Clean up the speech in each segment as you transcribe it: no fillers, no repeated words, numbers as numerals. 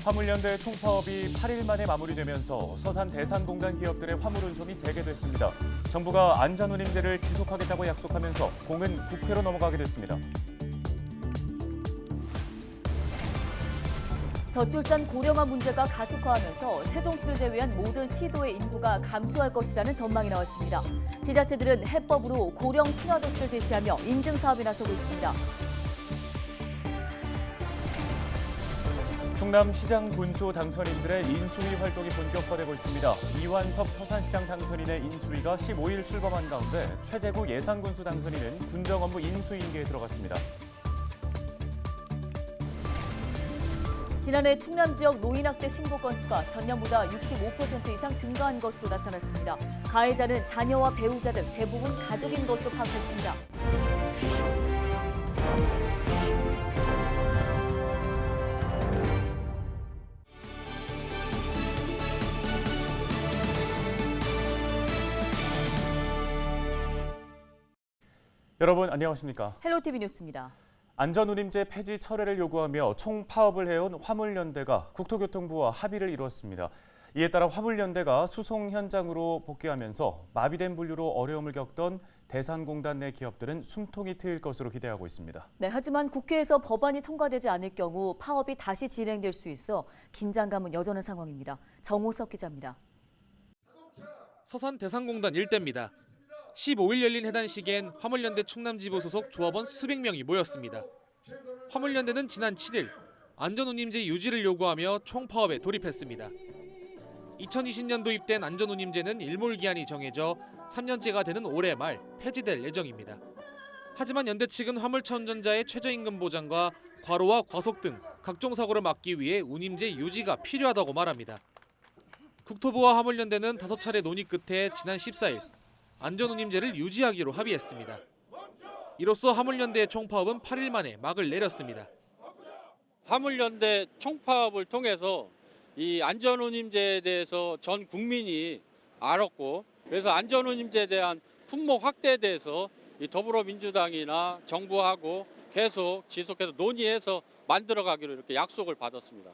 화물연대 총파업이 8일 만에 마무리되면서 서산 대산공단 기업들의 화물 운송이 재개됐습니다. 정부가 안전운임제를 지속하겠다고 약속하면서 공은 국회로 넘어가게 됐습니다. 저출산 고령화 문제가 가속화하면서 세종시를 제외한 모든 시도의 인구가 감소할 것이라는 전망이 나왔습니다. 지자체들은 해법으로 고령 친화 도시를 제시하며 인증 사업에 나서고 있습니다. 충남시장 군수 당선인들의 인수위 활동이 본격화되고 있습니다. 이완섭 서산시장 당선인의 인수위가 15일 출범한 가운데 최재구 예산군수 당선인은 군정 업무 인수인계에 들어갔습니다. 지난해 충남 지역 노인학대 신고 건수가 전년보다 65% 이상 증가한 것으로 나타났습니다. 가해자는 자녀와 배우자 등 대부분 가족인 것으로 파악했습니다. 여러분 안녕하십니까? 헬로티비 뉴스입니다. 안전운임제 폐지 철회를 요구하며 총파업을 해온 화물연대가 국토교통부와 합의를 이루었습니다. 이에 따라 화물연대가 수송 현장으로 복귀하면서 마비된 분류로 어려움을 겪던 대산공단 내 기업들은 숨통이 트일 것으로 기대하고 있습니다. 네, 하지만 국회에서 법안이 통과되지 않을 경우 파업이 다시 진행될 수 있어 긴장감은 여전한 상황입니다. 정호석 기자입니다. 서산 대산공단 일대입니다. 15일 열린 해단식엔 화물연대 충남지부 소속 조합원 수백 명이 모였습니다. 화물연대는 지난 7일 안전운임제 유지를 요구하며 총파업에 돌입했습니다. 2020년 도입된 안전운임제는 일몰기한이 정해져 3년째가 되는 올해 말 폐지될 예정입니다. 하지만 연대 측은 화물차 운전자의 최저임금 보장과 과로와 과속 등 각종 사고를 막기 위해 운임제 유지가 필요하다고 말합니다. 국토부와 화물연대는 5차례 논의 끝에 지난 14일 안전운임제를 유지하기로 합의했습니다. 이로써 화물연대의 총파업은 8일 만에 막을 내렸습니다. 화물연대 총파업을 통해서 이 안전운임제에 대해서 전 국민이 알았고, 그래서 안전운임제에 대한 품목 확대에 대해서 이 더불어민주당이나 정부하고 계속 지속해서 논의해서 만들어가기로 이렇게 약속을 받았습니다.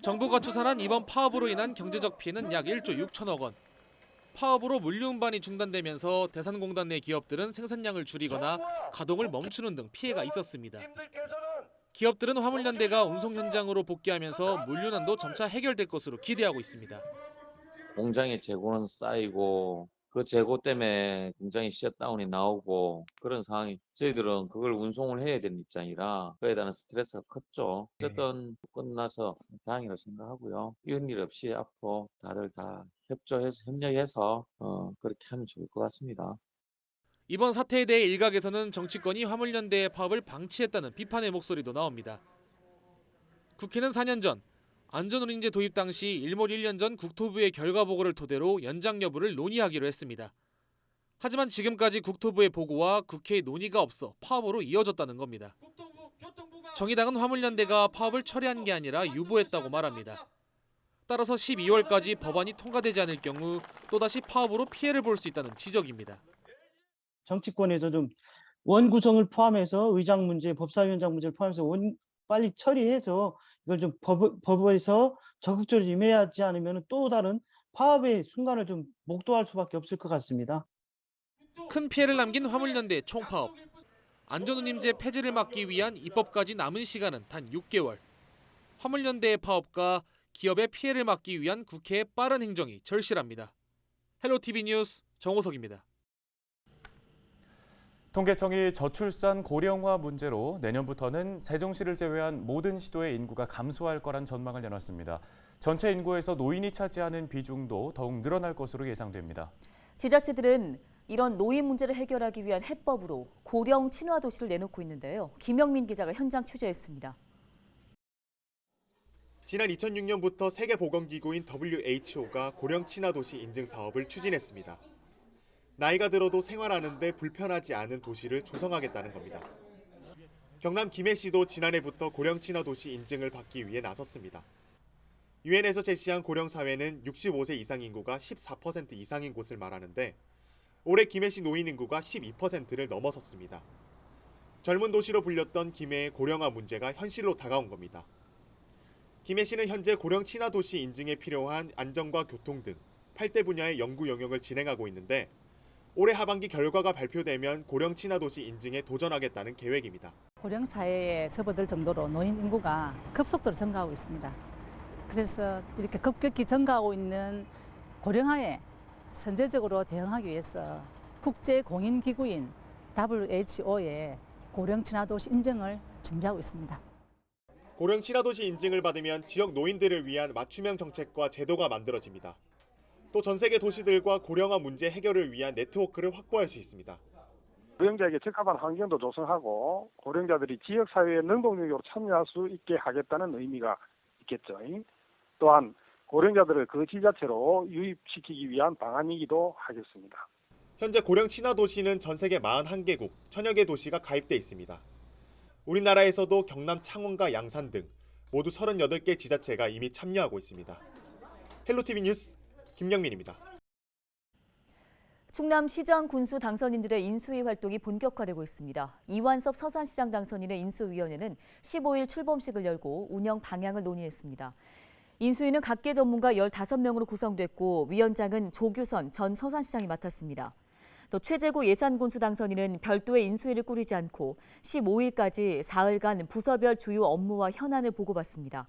정부가 추산한 이번 파업으로 인한 경제적 피해는 약 1조 6천억 원. 파업으로 물류 운반이 중단되면서 대산공단 내 기업들은 생산량을 줄이거나 가동을 멈추는 등 피해가 있었습니다. 기업들은 화물연대가 운송 현장으로 복귀하면서 물류난도 점차 해결될 것으로 기대하고 있습니다. 공장의 재고는 쌓이고 그 재고 때문에 공장이 셧다운이 나오고 그런 상황이 저희들은 그걸 운송을 해야 되는 입장이라 그에 대한 스트레스가 컸죠. 어쨌든 끝나서 다행이라고 생각하고요. 이런 일 없이 앞으로 다들 다 협력해서 그렇게 하면 좋을 것 같습니다. 이번 사태에 대해 일각에서는 정치권이 화물연대의 파업을 방치했다는 비판의 목소리도 나옵니다. 국회는 4년 전 안전운임제 도입 당시 일몰 1년 전 국토부의 결과 보고를 토대로 연장 여부를 논의하기로 했습니다. 하지만 지금까지 국토부의 보고와 국회의 논의가 없어 파업으로 이어졌다는 겁니다. 정의당은 화물연대가 파업을 철회한 게 아니라 유보했다고 말합니다. 따라서 12월까지 법안이 통과되지 않을 경우 또다시 파업으로 피해를 볼 수 있다는 지적입니다. 정치권에서 좀 원구성을 포함해서 의장 문제, 법사위원장 문제를 포함해서 빨리 처리해서 이걸 좀 법에서 적극적으로 임해야지 않으면 또 다른 파업의 순간을 좀 목도할 수밖에 없을 것 같습니다. 큰 피해를 남긴 화물연대 총파업. 안전운임제 폐지를 막기 위한 입법까지 남은 시간은 단 6개월. 화물연대의 파업과 기업의 피해를 막기 위한 국회의 빠른 행정이 절실합니다. 헬로티비 뉴스 정호석입니다. 통계청이 저출산 고령화 문제로 내년부터는 세종시를 제외한 모든 시도의 인구가 감소할 거란 전망을 내놨습니다. 전체 인구에서 노인이 차지하는 비중도 더욱 늘어날 것으로 예상됩니다. 지자체들은 이런 노인 문제를 해결하기 위한 해법으로 고령 친화 도시를 내놓고 있는데요. 김영민 기자가 현장 취재했습니다. 지난 2006년부터 세계보건기구인 WHO가 고령 친화 도시 인증 사업을 추진했습니다. 나이가 들어도 생활하는 데 불편하지 않은 도시를 조성하겠다는 겁니다. 경남 김해시도 지난해부터 고령 친화 도시 인증을 받기 위해 나섰습니다. 유엔에서 제시한 고령 사회는 65세 이상 인구가 14% 이상인 곳을 말하는데 올해 김해시 노인 인구가 12%를 넘어섰습니다. 젊은 도시로 불렸던 김해의 고령화 문제가 현실로 다가온 겁니다. 김해 씨는 현재 고령 친화도시 인증에 필요한 안전과 교통 등 8대 분야의 연구 영역을 진행하고 있는데 올해 하반기 결과가 발표되면 고령 친화도시 인증에 도전하겠다는 계획입니다. 고령 사회에 접어들 정도로 노인 인구가 급속도로 증가하고 있습니다. 그래서 이렇게 급격히 증가하고 있는 고령화에 선제적으로 대응하기 위해서 국제 공인 기구인 WHO의 고령 친화도시 인증을 준비하고 있습니다. 고령 친화도시 인증을 받으면 지역 노인들을 위한 맞춤형 정책과 제도가 만들어집니다. 또 전 세계 도시들과 고령화 문제 해결을 위한 네트워크를 확보할 수 있습니다. 고령자에게 적합한 환경도 조성하고 고령자들이 지역사회에 능동적으로 참여할 수 있게 하겠다는 의미가 있겠죠. 또한 고령자들을 그 지자체로 유입시키기 위한 방안이기도 하겠습니다. 현재 고령 친화도시는 전 세계 41개국, 1000여 개 도시가 가입돼 있습니다. 우리나라에서도 경남 창원과 양산 등 모두 38개 지자체가 이미 참여하고 있습니다. 헬로티비 뉴스 김영민입니다. 충남시장 군수 당선인들의 인수위 활동이 본격화되고 있습니다. 이완섭 서산시장 당선인의 인수위원회는 15일 출범식을 열고 운영 방향을 논의했습니다. 인수위는 각계 전문가 15명으로 구성됐고 위원장은 조규선 전 서산시장이 맡았습니다. 또 최재구 예산군수 당선인은 별도의 인수위를 꾸리지 않고 15일까지 사흘간 부서별 주요 업무와 현안을 보고받습니다.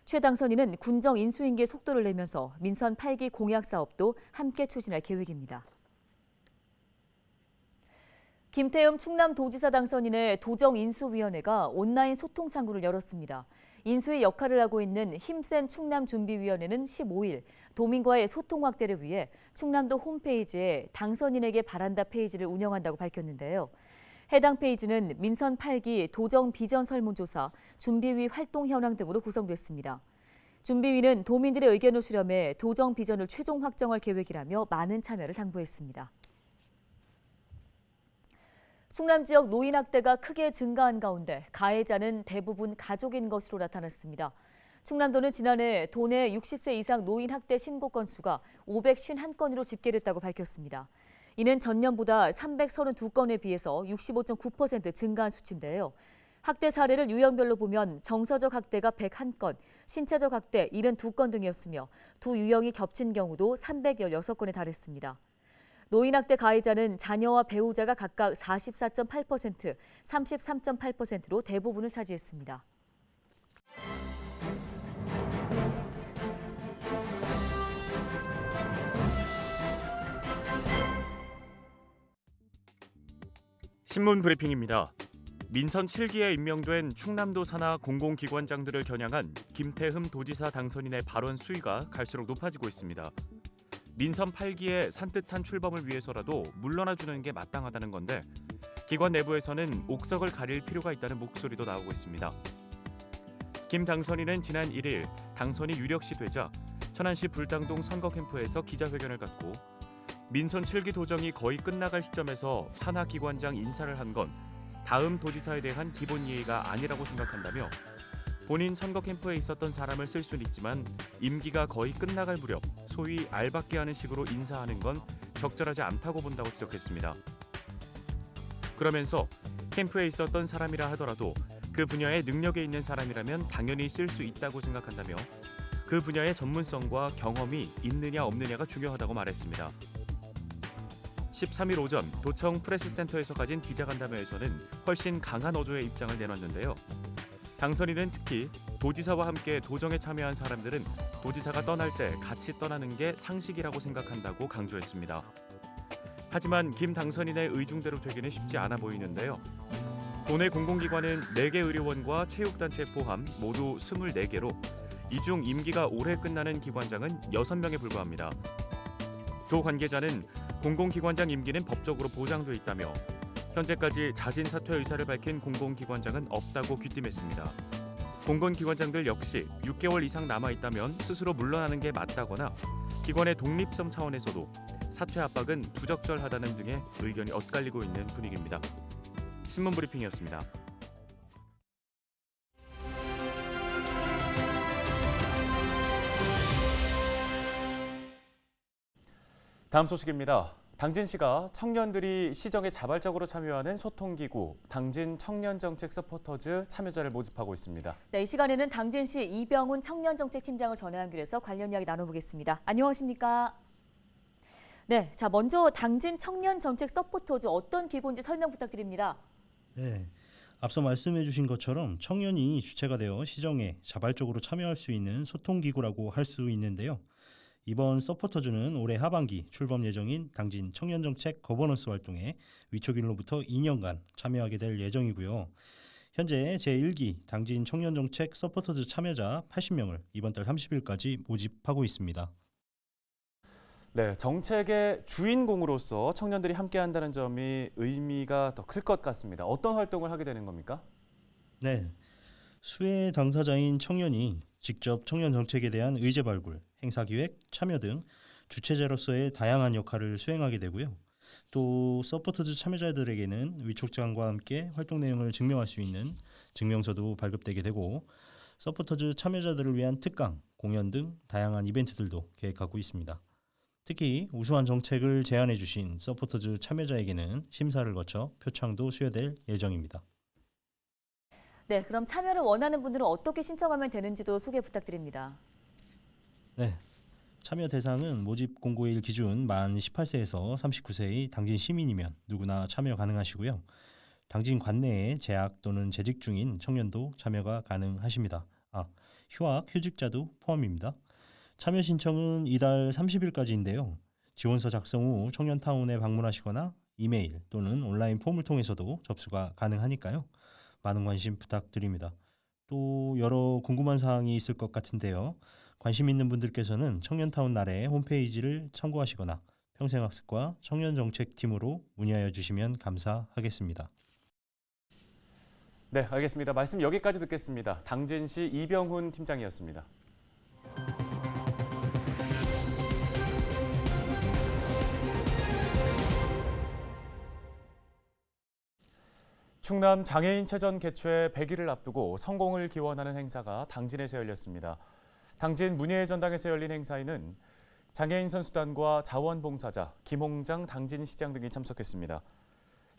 최 당선인은 군정 인수인계에 속도를 내면서 민선 8기 공약 사업도 함께 추진할 계획입니다. 김태흠 충남도지사 당선인의 도정인수위원회가 온라인 소통 창구를 열었습니다. 인수위 역할을 하고 있는 힘센 충남준비위원회는 15일 도민과의 소통 확대를 위해 충남도 홈페이지에 당선인에게 바란다 페이지를 운영한다고 밝혔는데요. 해당 페이지는 민선 8기 도정 비전 설문조사, 준비위 활동 현황 등으로 구성됐습니다. 준비위는 도민들의 의견을 수렴해 도정 비전을 최종 확정할 계획이라며 많은 참여를 당부했습니다. 충남 지역 노인 학대가 크게 증가한 가운데 가해자는 대부분 가족인 것으로 나타났습니다. 충남도는 지난해 도내 60세 이상 노인 학대 신고 건수가 551건으로 집계됐다고 밝혔습니다. 이는 전년보다 332건에 비해서 65.9% 증가한 수치인데요. 학대 사례를 유형별로 보면 정서적 학대가 101건, 신체적 학대 72건 등이었으며 두 유형이 겹친 경우도 316건에 달했습니다. 노인학대 가해자는 자녀와 배우자가 각각 44.8%, 33.8%로 대부분을 차지했습니다. 신문 브리핑입니다. 민선 7기에 임명된 충남도 산하 공공기관장들을 겨냥한 김태흠 도지사 당선인의 발언 수위가 갈수록 높아지고 있습니다. 민선 8기의 산뜻한 출범을 위해서라도 물러나주는 게 마땅하다는 건데 기관 내부에서는 옥석을 가릴 필요가 있다는 목소리도 나오고 있습니다. 김 당선인은 지난 1일 당선이 유력시 되자 천안시 불당동 선거 캠프에서 기자회견을 갖고 민선 7기 도정이 거의 끝나갈 시점에서 산하 기관장 인사를 한 건 다음 도지사에 대한 기본 예의가 아니라고 생각한다며 본인 선거 캠프에 있었던 사람을 쓸 수는 있지만 임기가 거의 끝나갈 무렵 소위 알박기 하는 식으로 인사하는 건 적절하지 않다고 본다고 지적했습니다. 그러면서 캠프에 있었던 사람이라 하더라도 그 분야에 능력이 있는 사람이라면 당연히 쓸 수 있다고 생각한다며 그 분야의 전문성과 경험이 있느냐 없느냐가 중요하다고 말했습니다. 13일 오전 도청 프레스센터에서 가진 기자간담회에서는 훨씬 강한 어조의 입장을 내놨는데요. 당선인은 특히 도지사와 함께 도정에 참여한 사람들은 도지사가 떠날 때 같이 떠나는 게 상식이라고 생각한다고 강조했습니다. 하지만 김 당선인의 의중대로 되기는 쉽지 않아 보이는데요. 도내 공공기관은 4개 의료원과 체육단체 포함 모두 24개로 이 중 임기가 올해 끝나는 기관장은 6명에 불과합니다. 도 관계자는 공공기관장 임기는 법적으로 보장돼 있다며 현재까지 자진 사퇴 의사를 밝힌 공공기관장은 없다고 귀띔했습니다. 공공기관장들 역시 6개월 이상 남아있다면 스스로 물러나는 게 맞다거나 기관의 독립성 차원에서도 사퇴 압박은 부적절하다는 등의 의견이 엇갈리고 있는 분위기입니다. 신문 브리핑이었습니다. 다음 소식입니다. 당진시가 청년들이 시정에 자발적으로 참여하는 소통기구 당진 청년정책 서포터즈 참여자를 모집하고 있습니다. 네, 이 시간에는 당진시 이병훈 청년정책팀장을 전화 연결해서 관련 이야기 나눠보겠습니다. 안녕하십니까? 네, 자 먼저 당진 청년정책 서포터즈 어떤 기구인지 설명 부탁드립니다. 네, 앞서 말씀해 주신 것처럼 청년이 주체가 되어 시정에 자발적으로 참여할 수 있는 소통기구라고 할 수 있는데요. 이번 서포터즈는 올해 하반기 출범 예정인 당진 청년정책 거버넌스 활동에 위촉일로부터 2년간 참여하게 될 예정이고요. 현재 제1기 당진 청년정책 서포터즈 참여자 80명을 이번 달 30일까지 모집하고 있습니다. 네, 정책의 주인공으로서 청년들이 함께한다는 점이 의미가 더 클 것 같습니다. 어떤 활동을 하게 되는 겁니까? 네, 수혜 당사자인 청년이 직접 청년 정책에 대한 의제 발굴, 행사 기획, 참여 등 주체자로서의 다양한 역할을 수행하게 되고요. 또 서포터즈 참여자들에게는 위촉장과 함께 활동 내용을 증명할 수 있는 증명서도 발급되게 되고 서포터즈 참여자들을 위한 특강, 공연 등 다양한 이벤트들도 계획하고 있습니다. 특히 우수한 정책을 제안해 주신 서포터즈 참여자에게는 심사를 거쳐 표창도 수여될 예정입니다. 네, 그럼 참여를 원하는 분들은 어떻게 신청하면 되는지도 소개 부탁드립니다. 네, 참여 대상은 모집 공고일 기준 만 18세에서 39세의 당진 시민이면 누구나 참여 가능하시고요. 당진 관내에 재학 또는 재직 중인 청년도 참여가 가능하십니다. 휴학, 휴직자도 포함입니다. 참여 신청은 이달 30일까지인데요. 지원서 작성 후 청년타운에 방문하시거나 이메일 또는 온라인 폼을 통해서도 접수가 가능하니까요. 많은 관심 부탁드립니다. 또 여러 궁금한 사항이 있을 것 같은데요. 관심 있는 분들께서는 청년타운 날의 홈페이지를 참고하시거나 평생학습과 청년정책팀으로 문의하여 주시면 감사하겠습니다. 네, 알겠습니다. 말씀 여기까지 듣겠습니다. 당진시 이병훈 팀장이었습니다. 충남 장애인체전 개최 100일을 앞두고 성공을 기원하는 행사가 당진에서 열렸습니다. 당진 문예의 전당에서 열린 행사에는 장애인 선수단과 자원봉사자, 김홍장 당진시장 등이 참석했습니다.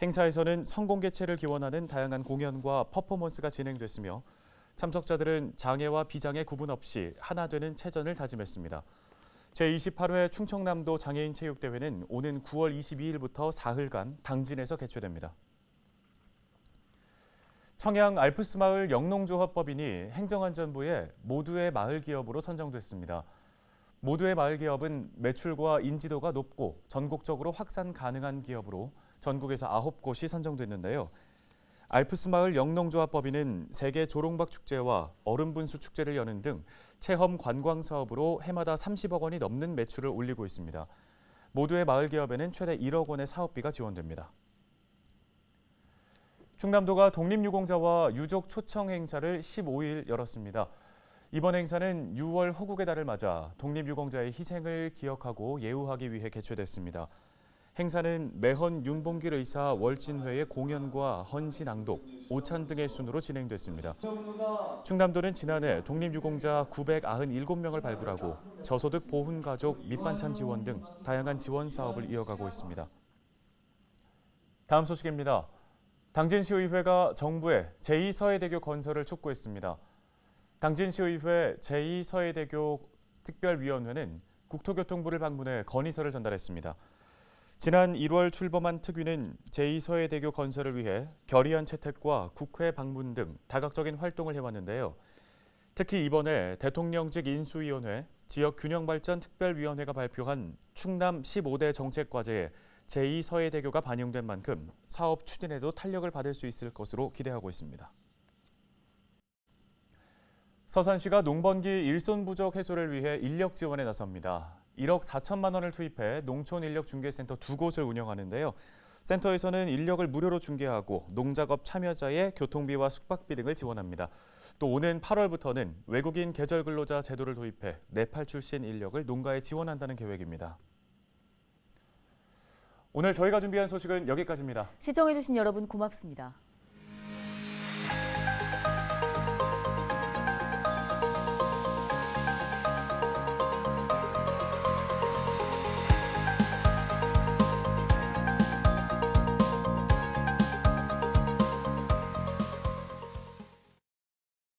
행사에서는 성공 개최를 기원하는 다양한 공연과 퍼포먼스가 진행됐으며 참석자들은 장애와 비장애 구분 없이 하나 되는 체전을 다짐했습니다. 제28회 충청남도 장애인 체육대회는 오는 9월 22일부터 사흘간 당진에서 개최됩니다. 청양 알프스마을 영농조합법인이 행정안전부의 모두의 마을 기업으로 선정됐습니다. 모두의 마을 기업은 매출과 인지도가 높고 전국적으로 확산 가능한 기업으로 전국에서 9곳이 선정됐는데요. 알프스마을 영농조합법인은 세계 조롱박 축제와 얼음분수 축제를 여는 등 체험 관광 사업으로 해마다 30억 원이 넘는 매출을 올리고 있습니다. 모두의 마을 기업에는 최대 1억 원의 사업비가 지원됩니다. 충남도가 독립유공자와 유족 초청 행사를 15일 열었습니다. 이번 행사는 6월 호국의 달을 맞아 독립유공자의 희생을 기억하고 예우하기 위해 개최됐습니다. 행사는 매헌 윤봉길 의사 월진회의 공연과 헌시 낭독, 오찬 등의 순으로 진행됐습니다. 충남도는 지난해 독립유공자 997명을 발굴하고 저소득 보훈가족 밑반찬 지원 등 다양한 지원 사업을 이어가고 있습니다. 다음 소식입니다. 당진시의회가 정부의 제2서해대교 건설을 촉구했습니다. 당진시의회 제2서해대교 특별위원회는 국토교통부를 방문해 건의서를 전달했습니다. 지난 1월 출범한 특위는 제2서해대교 건설을 위해 결의안 채택과 국회 방문 등 다각적인 활동을 해왔는데요. 특히 이번에 대통령직 인수위원회, 지역균형발전특별위원회가 발표한 충남 15대 정책과제에 제2서해대교가 반영된 만큼 사업 추진에도 탄력을 받을 수 있을 것으로 기대하고 있습니다. 서산시가 농번기 일손 부족 해소를 위해 인력 지원에 나섭니다. 1억 4천만 원을 투입해 농촌인력중개센터 2곳을 운영하는데요. 센터에서는 인력을 무료로 중개하고 농작업 참여자의 교통비와 숙박비 등을 지원합니다. 또 오는 8월부터는 외국인 계절 근로자 제도를 도입해 네팔 출신 인력을 농가에 지원한다는 계획입니다. 오늘 저희가 준비한 소식은 여기까지입니다. 시청해주신 여러분 고맙습니다.